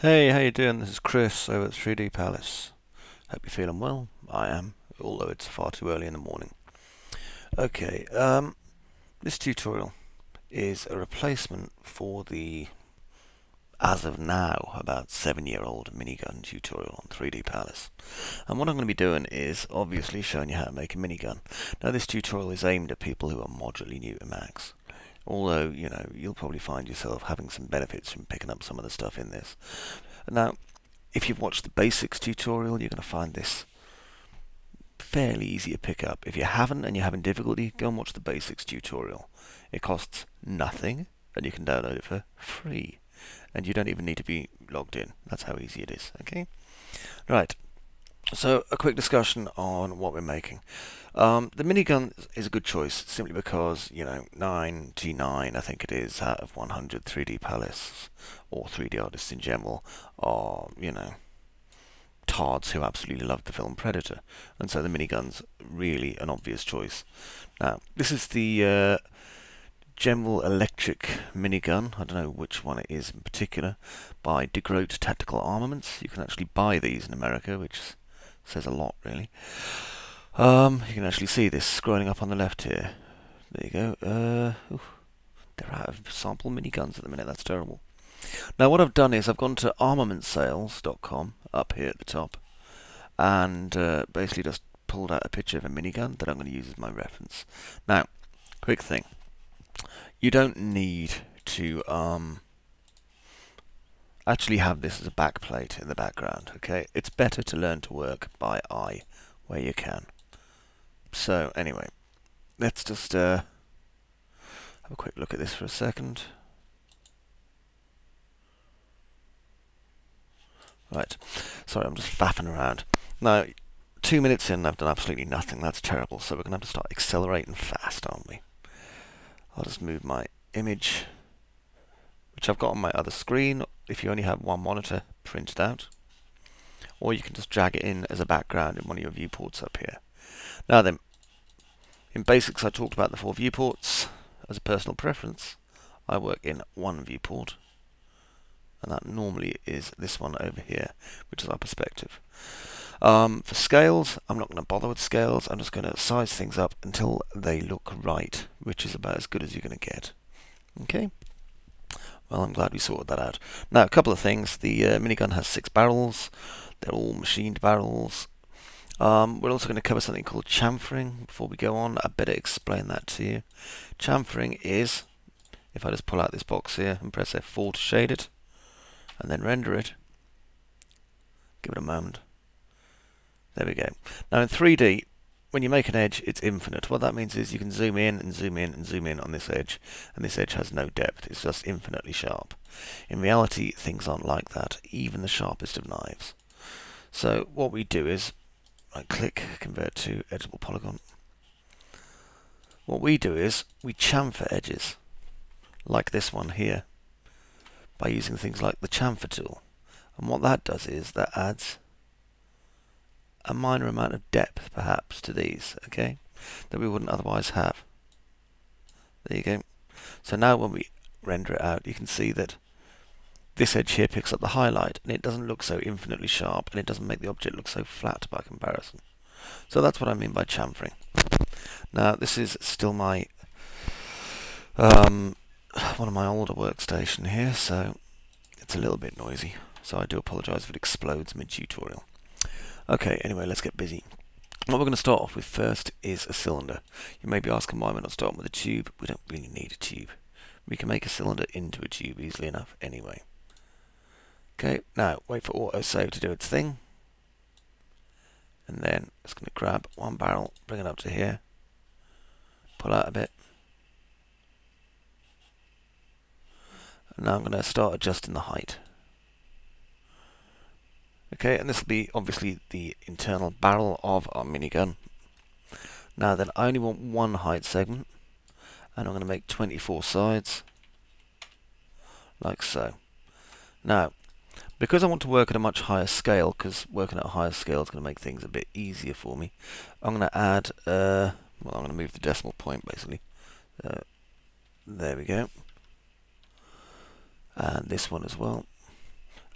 Hey, how you doing? This is Chris over at 3D Palace. Hope you're feeling well. I am, although it's far too early in the morning. Okay, this tutorial is a replacement for the, as of now, about 7-year-old minigun tutorial on 3D Palace. And what I'm going to be doing is obviously showing you how to make a minigun. Now, this tutorial is aimed at people who are moderately new to Macs. Although, you'll probably find yourself having some benefits from picking up some of the stuff in this. Now, if you've watched the basics tutorial, you're going to find this fairly easy to pick up. If you haven't and you're having difficulty, go and watch the basics tutorial. It costs nothing and you can download it for free. And you don't even need to be logged in. That's how easy it is. Okay? Right. So a quick discussion on what we're making. The minigun is a good choice simply because, 99, I think it is, out of 100 3D Palace or 3D artists in general are, tards who absolutely love the film Predator, and so the minigun's really an obvious choice. Now, this is the General Electric minigun. I don't know which one it is in particular, by Degroat Tactical Armaments. You can actually buy these in America, which says a lot, really. You can actually see this scrolling up on the left here. There you go. They're out of sample miniguns at the minute. That's terrible. Now what I've done is I've gone to armamentsales.com up here at the top and basically just pulled out a picture of a minigun that I'm going to use as my reference. Now, quick thing. You don't need to actually have this as a backplate in the background, okay? It's better to learn to work by eye where you can. So anyway, let's just have a quick look at this for a second. Right, sorry, I'm just faffing around. Now, 2 minutes in, I've done absolutely nothing. That's terrible. So we're going to have to start accelerating fast, aren't we? I'll just move my image, which I've got on my other screen. If you only have one monitor, printed out. Or you can just drag it in as a background in one of your viewports up here. Now then, in basics, I talked about the 4 viewports. As a personal preference, I work in one viewport. And that normally is this one over here, which is our perspective. For scales, I'm not going to bother with scales. I'm just going to size things up until they look right, which is about as good as you're going to get. Okay? Well, I'm glad we sorted that out. Now, a couple of things. The minigun has 6 barrels. They're all machined barrels. We're also going to cover something called chamfering before we go on. I better explain that to you. Chamfering is, if I just pull out this box here and press F4 to shade it, and then render it. Give it a moment. There we go. Now in 3D, when you make an edge, it's infinite. What that means is you can zoom in and zoom in and zoom in on this edge, and this edge has no depth. It's just infinitely sharp. In reality, things aren't like that, even the sharpest of knives. So what we do is, right-click, convert to editable polygon. What we do is we chamfer edges, like this one here, by using things like the chamfer tool. And what that does is that adds a minor amount of depth, perhaps, to these, okay, that we wouldn't otherwise have. There you go. So now when we render it out, you can see that this edge here picks up the highlight, and it doesn't look so infinitely sharp, and it doesn't make the object look so flat by comparison. So that's what I mean by chamfering. Now, this is still my one of my older workstation here, so it's a little bit noisy. So I do apologise if it explodes mid-tutorial. Okay, anyway, let's get busy. What we're going to start off with first is a cylinder. You may be asking why we're not starting with a tube. We don't really need a tube. We can make a cylinder into a tube easily enough anyway. Okay, now wait for autosave to do its thing. And then it's going to grab one barrel, bring it up to here, pull out a bit. And now I'm going to start adjusting the height. Okay, and this will be obviously the internal barrel of our minigun. Now then, I only want one height segment, and I'm going to make 24 sides, like so. Now, because I want to work at a much higher scale, because working at a higher scale is going to make things a bit easier for me, I'm going to add, well, I'm going to move the decimal point, basically. There we go. And this one as well.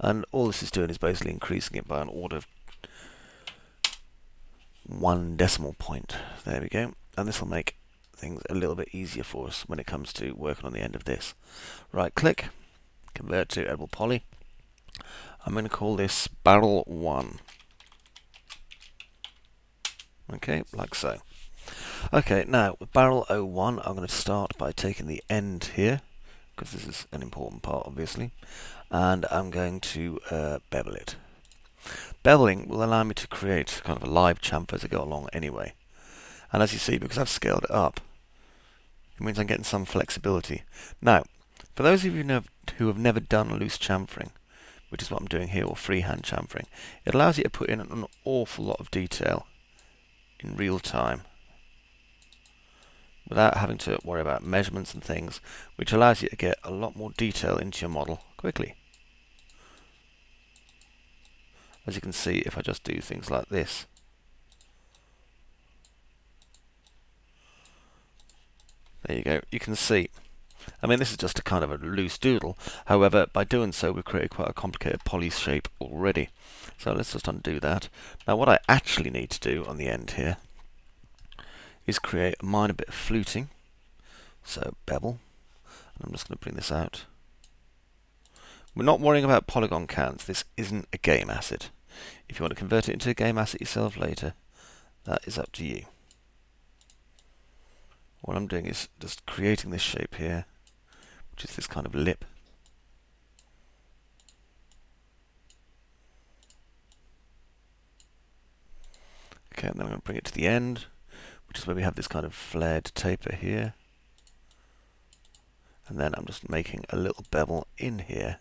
And all this is doing is basically increasing it by an order of 1 decimal point. There we go. And this will make things a little bit easier for us when it comes to working on the end of this. Right click, convert to editable poly. I'm going to call this barrel 1. Okay, like so. Okay, now with barrel 01, I'm going to start by taking the end here, because this is an important part, obviously, and I'm going to bevel it. Beveling will allow me to create kind of a live chamfer as I go along anyway. And as you see, because I've scaled it up, it means I'm getting some flexibility. Now, for those of you who have never done loose chamfering, which is what I'm doing here, or freehand chamfering, it allows you to put in an awful lot of detail in real time without having to worry about measurements and things, which allows you to get a lot more detail into your model quickly. As you can see, if I just do things like this, there you go, you can see. I mean, this is just a kind of a loose doodle. However, by doing so, we've created quite a complicated poly shape already. So let's just undo that. Now, what I actually need to do on the end here is create a minor bit of fluting. So bevel, and I'm just going to bring this out. We're not worrying about polygon counts. This isn't a game asset. If you want to convert it into a game asset yourself later, that is up to you. What I'm doing is just creating this shape here, which is this kind of lip. Okay, and then I'm going to bring it to the end, which is where we have this kind of flared taper here. And then I'm just making a little bevel in here,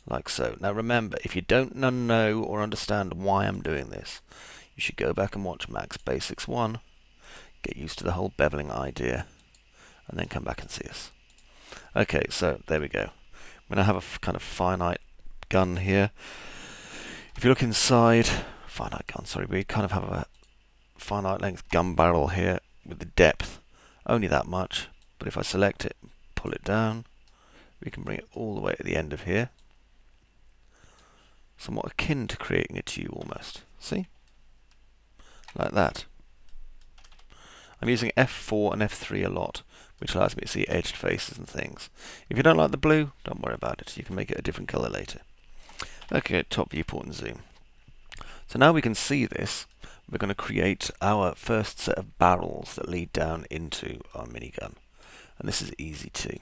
like so. Now remember, if you don't know or understand why I'm doing this, you should go back and watch Max Basics 1, get used to the whole beveling idea, and then come back and see us. Okay, so there we go. I'm going to have a kind of finite gun here. If you look inside, finite gun, sorry, we kind of have a finite length gun barrel here with the depth only that much, but if I select it, pull it down, we can bring it all the way to the end of here. Somewhat akin to creating a tube almost. See? Like that. I'm using F4 and F3 a lot, which allows me to see edged faces and things. If you don't like the blue, don't worry about it. You can make it a different color later. Okay, top viewport and zoom. So now we can see this. We're going to create our first set of barrels that lead down into our minigun. And this is easy too.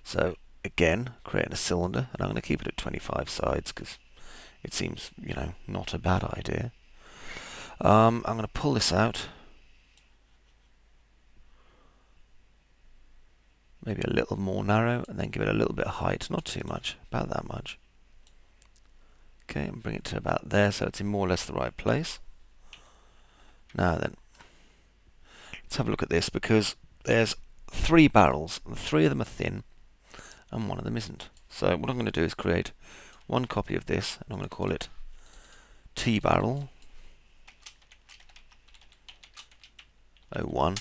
So again, creating a cylinder, and I'm going to keep it at 25 sides because it seems, you know, not a bad idea. I'm going to pull this out. Maybe a little more narrow, and then give it a little bit of height, not too much, about that much. Okay, and bring it to about there, so it's in more or less the right place. Now then, let's have a look at this, because there's 3 barrels, and 3 of them are thin, and 1 of them isn't. So what I'm going to do is create one copy of this, and I'm going to call it T barrel 01.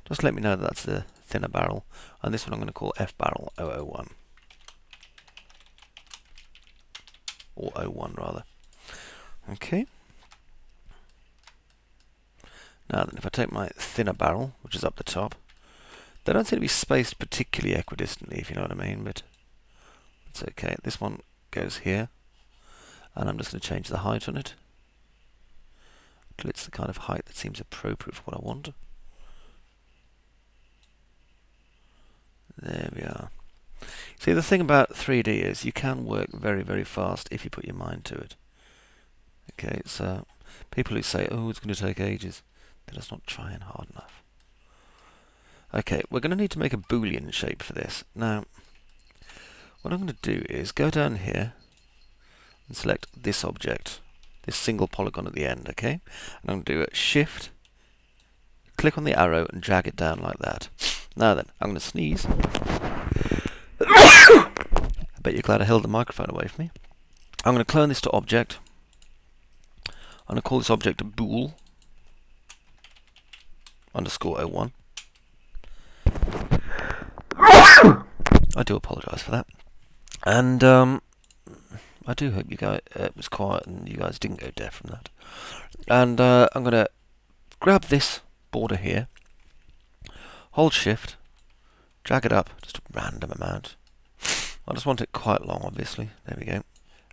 Just let me know that that's the thinner barrel, and this one I'm going to call F barrel 001. Or 01 rather. Okay. Now then, if I take my thinner barrel, which is up the top, they don't seem to be spaced particularly equidistantly, if you know what I mean, but it's okay. This one goes here, and I'm just going to change the height on it until it's the kind of height that seems appropriate for what I want. There we are. See, the thing about 3D is you can work very, very fast if you put your mind to it. Okay, so people who say, oh, it's going to take ages, they're just not trying hard enough. Okay, we're going to need to make a Boolean shape for this. Now, what I'm going to do is go down here and select this object, this single polygon at the end, okay? And I'm going to do a Shift, click on the arrow and drag it down like that. Now then, I'm going to sneeze. I bet you're glad I held the microphone away from me. I'm going to clone this to object. I'm going to call this object a bool underscore 01. I do apologise for that. And I do hope you guys it was quiet and you guys didn't go deaf from that. And I'm going to grab this border here, hold shift, drag it up just a random amount. I just want it quite long, obviously. There we go.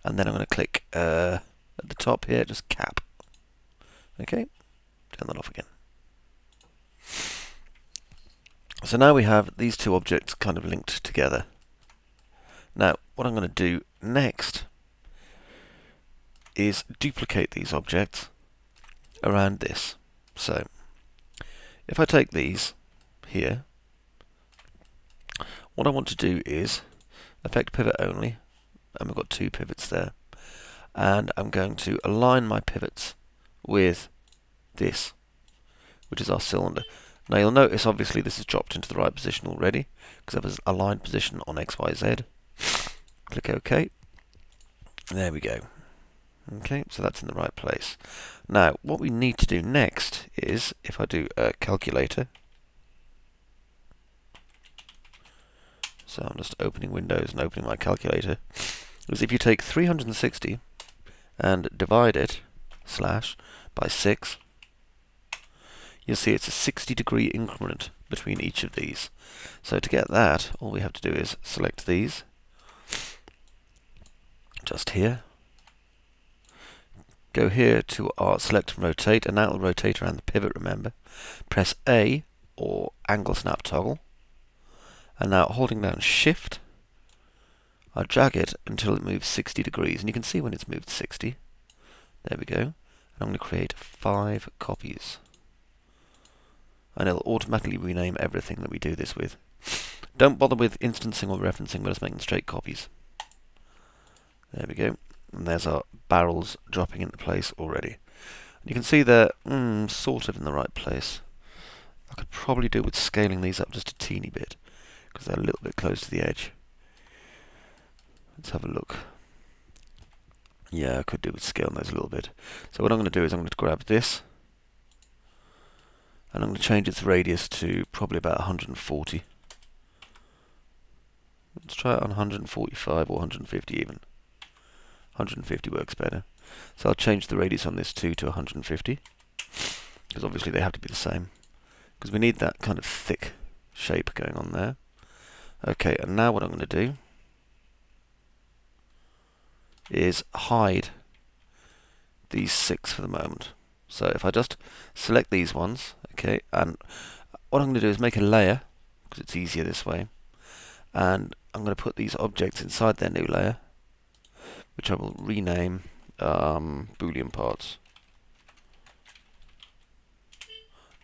And then I'm going to click at the top here, just cap. Okay, turn that off again. So now we have these two objects kind of linked together. Now, what I'm going to do next is duplicate these objects around this. So, if I take these here, what I want to do is affect pivot only, and we've got two pivots there. And I'm going to align my pivots with this, which is our cylinder. Now you'll notice obviously this is dropped into the right position already, because I have an aligned position on XYZ. Click OK. There we go. Okay, so that's in the right place. Now, what we need to do next is, if I do a calculator, so I'm just opening Windows and opening my calculator, is if you take 360 and divide it, slash, by 6, you'll see it's a 60-degree increment between each of these. So to get that, all we have to do is select these, just here, go here to our select and rotate, and that will rotate around the pivot, remember. Press A, or angle snap toggle, and now holding down shift, I drag it until it moves 60 degrees, and you can see when it's moved 60. There we go. And I'm going to create 5 copies. And it'll automatically rename everything that we do this with. Don't bother with instancing or referencing, we're just making straight copies. There we go. And there's our barrels dropping into place already. And you can see they're sort of in the right place. I could probably do with scaling these up just a teeny bit, because they're a little bit close to the edge. Let's have a look. Yeah, I could do with scaling those a little bit. So what I'm going to do is I'm going to grab this, and I'm going to change its radius to probably about 140. Let's try it on 145 or 150 even. 150 works better. So I'll change the radius on this too to 150, because obviously they have to be the same, because we need that kind of thick shape going on there. Okay, and now what I'm going to do is hide these 6 for the moment. So if I just select these ones, okay, and what I'm going to do is make a layer, because it's easier this way, and I'm going to put these objects inside their new layer, which I will rename Boolean parts.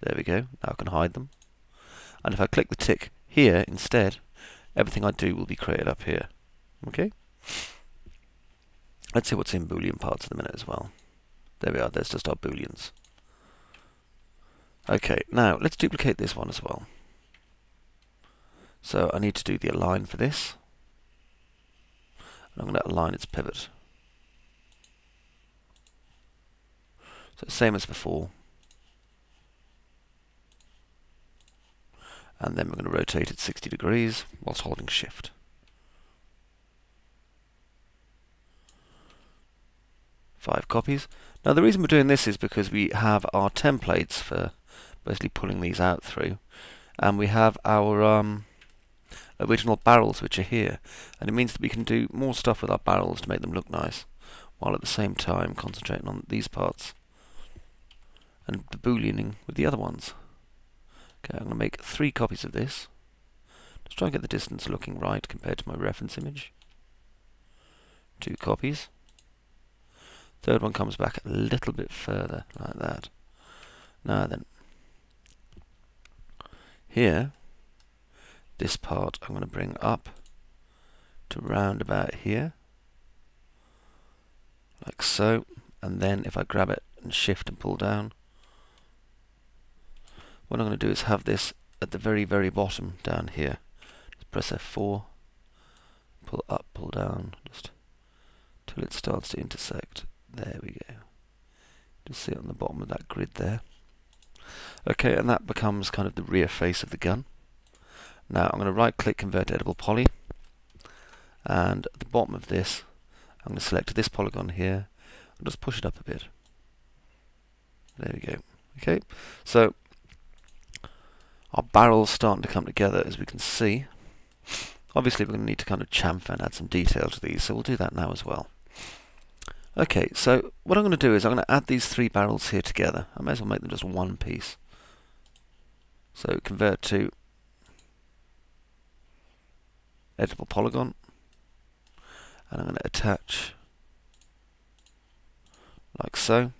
There we go, now I can hide them. And if I click the tick here instead, everything I do will be created up here. Okay? Let's see what's in Boolean parts in a minute as well. There we are, there's just our Booleans. Okay, now let's duplicate this one as well. So I need to do the align for this. And I'm going to align its pivot. So same as before. And then we're going to rotate it 60 degrees whilst holding shift. Five copies. Now the reason we're doing this is because we have our templates for basically pulling these out through, and we have our original barrels which are here, and it means that we can do more stuff with our barrels to make them look nice, while at the same time concentrating on these parts and the booleaning with the other ones. Okay, I'm going to make 3 copies of this. Just try and get the distance looking right compared to my reference image. 2 copies. Third one comes back a little bit further, like that. Now then, here, this part I'm going to bring up to round about here, like so, and then if I grab it and shift and pull down, what I'm going to do is have this at the very, very bottom down here. Just press F4, pull up, pull down, just till it starts to intersect. There we go. Just see it on the bottom of that grid there. Okay, and that becomes kind of the rear face of the gun. Now I'm going to right click Convert to Editable Poly, and at the bottom of this I'm going to select this polygon here and just push it up a bit. There we go. Okay, so our barrel's starting to come together, as we can see. Obviously we're going to need to kind of chamfer and add some detail to these, so we'll do that now as well. Okay, so what I'm going to do is I'm going to add these three barrels here together. I may as well make them just one piece. So convert to editable polygon, and I'm going to attach like so.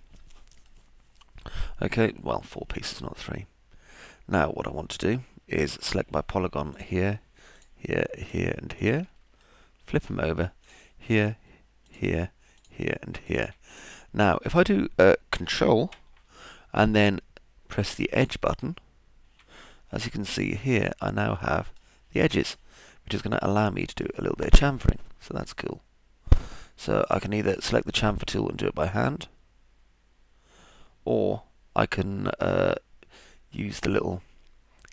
Okay, well, 4 pieces, not 3. Now what I want to do is select my polygon here, here, here, and here. Flip them over here, here, here, and here. Now, if I do Control and then press the Edge button, as you can see here, I now have the edges, which is going to allow me to do a little bit of chamfering. So that's cool. So I can either select the chamfer tool and do it by hand, or I can use the little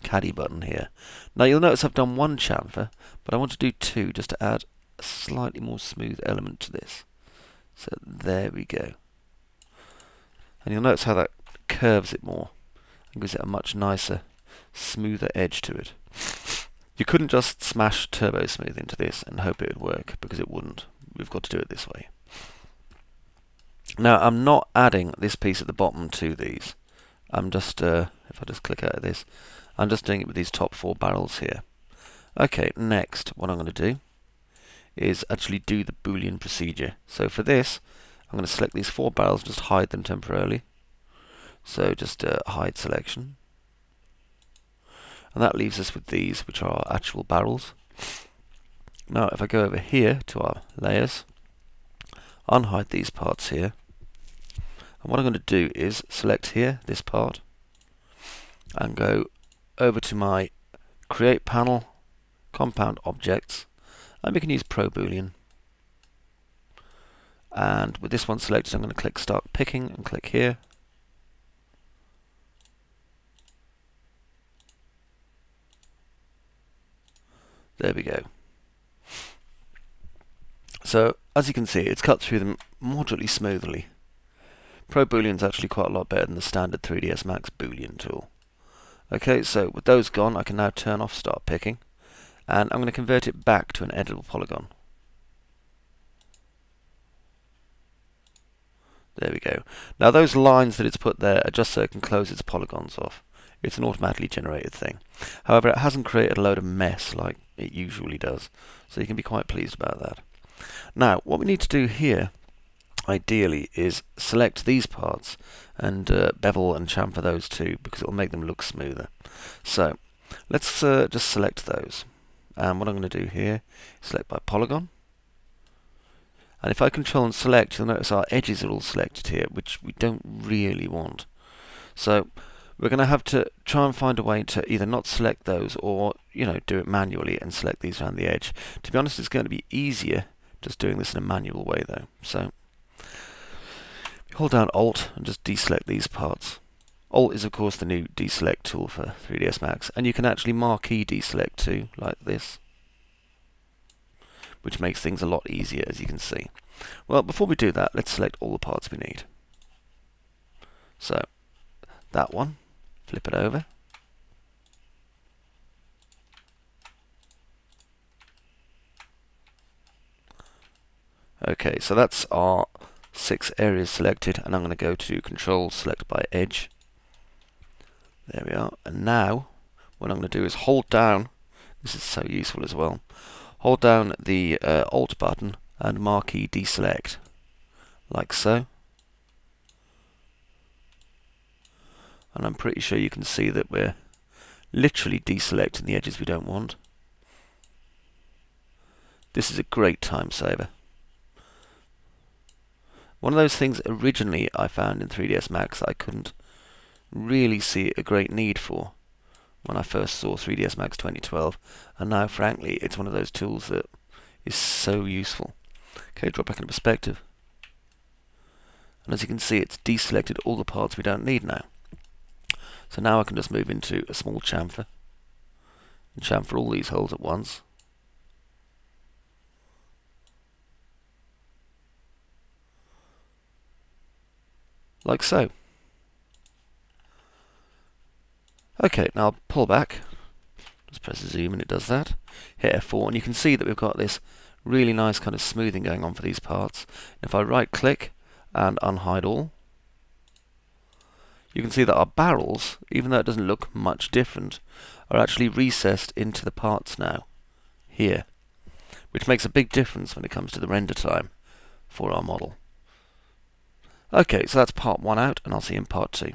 caddy button here. Now you'll notice I've done one chamfer, but I want to do 2 just to add a slightly more smooth element to this. So there we go. And you'll notice how that curves it more and gives it a much nicer, smoother edge to it. You couldn't just smash Turbo Smooth into this and hope it would work, because it wouldn't. We've got to do it this way. Now I'm not adding this piece at the bottom to these. I'm just, if I just click out of this, I'm just doing it with these top 4 barrels here. Okay, next what I'm going to do is actually do the Boolean procedure. So for this, I'm going to select these 4 barrels, just hide them temporarily. So just hide selection. And that leaves us with these, which are our actual barrels. Now if I go over here to our layers, unhide these parts here. And what I'm going to do is select here, this part, and go over to my Create Panel, Compound Objects, and we can use Pro Boolean. And with this one selected, I'm going to click Start Picking and click here. There we go. So as you can see, it's cut through them moderately smoothly. Pro Boolean's actually quite a lot better than the standard 3ds Max Boolean tool. Okay, so with those gone, I can now turn off Start Picking, and I'm going to convert it back to an editable polygon. There we go. Now those lines that it's put there are just so it can close its polygons off. It's an automatically generated thing. However, it hasn't created a load of mess like it usually does, so you can be quite pleased about that. Now, what we need to do here, ideally, is select these parts and bevel and chamfer those too, because it will make them look smoother. So let's just select those. And what I'm going to do here is select by polygon. And if I control and select, you'll notice our edges are all selected here, which we don't really want. So we're going to have to try and find a way to either not select those or, do it manually and select these around the edge. To be honest, it's going to be easier just doing this in a manual way though. So hold down Alt and just deselect these parts. Alt is of course the new deselect tool for 3ds Max, and you can actually marquee deselect too, like this, which makes things a lot easier, as you can see. Well, before we do that, let's select all the parts we need. So that one, flip it over. Okay, so that's our 6 areas selected, and I'm going to go to Control Select by Edge. There we are. And now what I'm going to do is hold down, this is so useful as well, hold down the Alt button and marquee deselect, like so. And I'm pretty sure you can see that we're literally deselecting the edges we don't want. This is a great time saver. One of those things originally I found in 3ds Max that I couldn't really see a great need for when I first saw 3ds Max 2012, and now frankly it's one of those tools that is so useful. Okay, drop back into perspective, and as you can see, it's deselected all the parts we don't need now. So now I can just move into a small chamfer and chamfer all these holes at once. like so. Okay, now I'll pull back. Just press zoom and it does that. Hit F4 and you can see that we've got this really nice kind of smoothing going on for these parts. If I right click and unhide all, you can see that our barrels, even though it doesn't look much different, are actually recessed into the parts now, here, which makes a big difference when it comes to the render time for our model. Okay, so that's part 1 out, and I'll see you in part 2.